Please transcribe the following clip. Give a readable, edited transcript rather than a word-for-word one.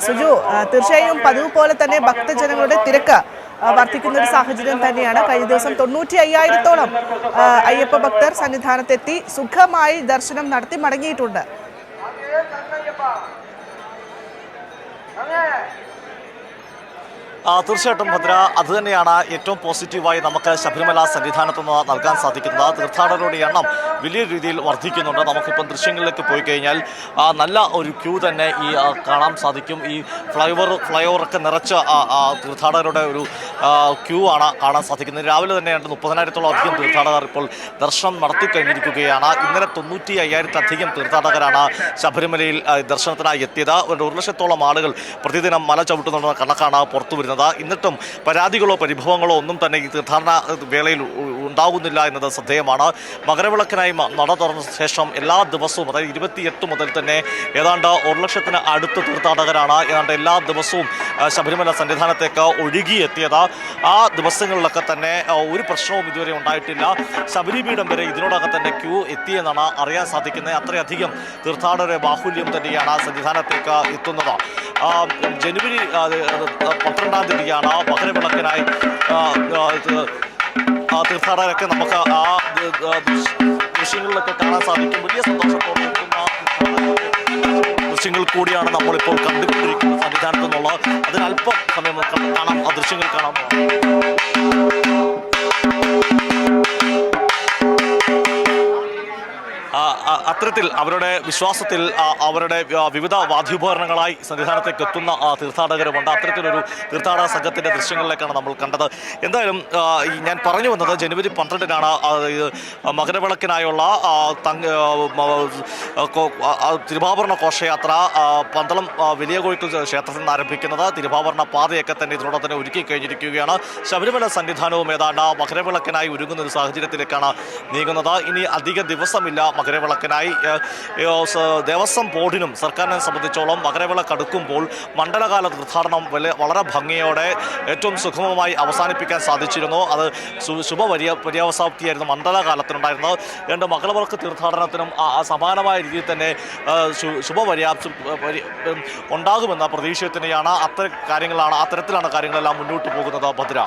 സുജു, തീർച്ചയായും പതിവ് പോലെ തന്നെ ഭക്തജനങ്ങളുടെ തിരക്ക് വർദ്ധിക്കുന്ന ഒരു സാഹചര്യം തന്നെയാണ്. കഴിഞ്ഞ ദിവസം 95,000-ഓളം അയ്യപ്പ ഭക്തർ സന്നിധാനത്തെത്തി സുഖമായി ദർശനം നടത്തി മടങ്ങിയിട്ടുണ്ട്. തീർച്ചയായിട്ടും ഭദ്ര, അതുതന്നെയാണ് ഏറ്റവും പോസിറ്റീവായി നമുക്ക് ശബരിമല സന്നിധാനത്ത് നിന്ന് നൽകാൻ സാധിക്കുന്നത്. തീർത്ഥാടകരുടെ എണ്ണം വലിയ രീതിയിൽ വർദ്ധിക്കുന്നുണ്ട്. നമുക്കിപ്പം ദൃശ്യങ്ങളിലേക്ക് പോയി കഴിഞ്ഞാൽ നല്ല ഒരു ക്യൂ തന്നെ കാണാൻ സാധിക്കും. ഈ ഫ്ലൈഓവറൊക്കെ നിറച്ച തീർത്ഥാടകരുടെ ഒരു ക്യൂ ആണ് കാണാൻ സാധിക്കുന്നത്. രാവിലെ തന്നെ 30,000-ഓളം അധികം തീർത്ഥാടകർ ഇപ്പോൾ ദർശനം നടത്തിക്കഴിഞ്ഞിരിക്കുകയാണ്. ഇന്നലെ 95,000-ലധികം തീർത്ഥാടകരാണ് ശബരിമലയിൽ ദർശനത്തിനായി എത്തിയത്. 1,00,000-ഓളം ആളുകൾ പ്രതിദിനം മല ചവിട്ടുന്നുള്ള കണക്കാണ് പുറത്തു വരുന്നത്. എന്നിട്ടും പരാതികളോ പരിഭവങ്ങളോ ഒന്നും തന്നെ ഈ തീർത്ഥാടന വേളയിൽ ഉണ്ടാകുന്നില്ല എന്നത് ശ്രദ്ധേയമാണ്. മകരവിളക്കിനായി നട തുറന്ന ശേഷം എല്ലാ ദിവസവും, അതായത് 28 മുതൽ തന്നെ ഏതാണ്ട് 1,00,000-ന് അടുത്ത് തീർത്ഥാടകരാണ് ഏതാണ്ട് എല്ലാ ദിവസവും ശബരിമല സന്നിധാനത്തേക്ക് ഒഴുകിയെത്തിയത്. ആ ദിവസങ്ങളിലൊക്കെ തന്നെ ഒരു പ്രശ്നവും ഇതുവരെ ഉണ്ടായിട്ടില്ല. ശബരിപീഠം വരെ ഇതിനോടകം തന്നെ ക്യൂ എത്തിയെന്നാണ് അറിയാൻ സാധിക്കുന്നത്. അത്രയധികം തീർത്ഥാടകരുടെ ബാഹുല്യം തന്നെയാണ് സന്നിധാനത്തേക്ക് എത്തുന്നത്. ജനുവരി 12-ാം തീയതിയാണ് മകരവിളക്കിനായി തീർത്ഥാടകരൊക്കെ നമുക്ക് ആ ദൃശ്യങ്ങളിലൊക്കെ കാണാൻ സാധിക്കും. വലിയ സന്തോഷത്തോടെ എത്തുന്ന ദൃശ്യങ്ങൾ കൂടിയാണ് നമ്മളിപ്പോൾ കണ്ടുകൊണ്ടിരിക്കുന്നത് സന്നിധാനത്തു നിന്നുള്ള. അതിനല്പം സമയം കാണാം, ആ ദൃശ്യങ്ങൾ കാണാം. അത്തരത്തിൽ അവരുടെ വിശ്വാസത്തിൽ അവരുടെ വിവിധ വാദ്യോപകരണങ്ങളായി സന്നിധാനത്തേക്ക് എത്തുന്ന തീർത്ഥാടകരുമുണ്ട്. അത്തരത്തിലൊരു തീർത്ഥാടക സംഘത്തിൻ്റെ ദൃശ്യങ്ങളിലേക്കാണ് നമ്മൾ കണ്ടത്. എന്തായാലും ഞാൻ പറഞ്ഞു വന്നത് ജനുവരി 12-നാണ് മകരവിളക്കിനായുള്ള തിരുവാഭരണ ഘോഷയാത്ര പന്തളം വലിയ കോഴിക്കൽ ക്ഷേത്രത്തിൽ നിന്ന് ആരംഭിക്കുന്നത്. തിരുവാഭരണ പാതയൊക്കെ തന്നെ ഇതിനോട് തന്നെ ഒരുക്കി കഴിഞ്ഞിരിക്കുകയാണ്. ശബരിമല സന്നിധാനവും ഏതാണ്ട് മകരവിളക്കിനായി ഒരുങ്ങുന്ന ഒരു സാഹചര്യത്തിലേക്കാണ് നീങ്ങുന്നത്. ഇനി അധിക ദിവസമില്ല മകരവിളക്കിനായി. ദേവസ്വം ബോർഡിനും സർക്കാരിനെ സംബന്ധിച്ചോളം മകരവിളക്ക് അടുക്കുമ്പോൾ മണ്ഡലകാല തീർത്ഥാടനം വളരെ ഭംഗിയോടെ ഏറ്റവും സുഗമമായി അവസാനിപ്പിക്കാൻ സാധിച്ചിരുന്നു. അത് പര്യാവസാപ്തിയായിരുന്നു മണ്ഡലകാലത്തിനുണ്ടായിരുന്നത്. രണ്ട് മകരവിളക്ക് തീർത്ഥാടനത്തിനും സമാനമായ രീതിയിൽ തന്നെ ശുഭപര്യാപ്തി ഉണ്ടാകുമെന്ന പ്രതീക്ഷ തന്നെയാണ്. അത്തരത്തിലാണ് കാര്യങ്ങളെല്ലാം മുന്നോട്ട് പോകുന്നത്. ഭദ്ര.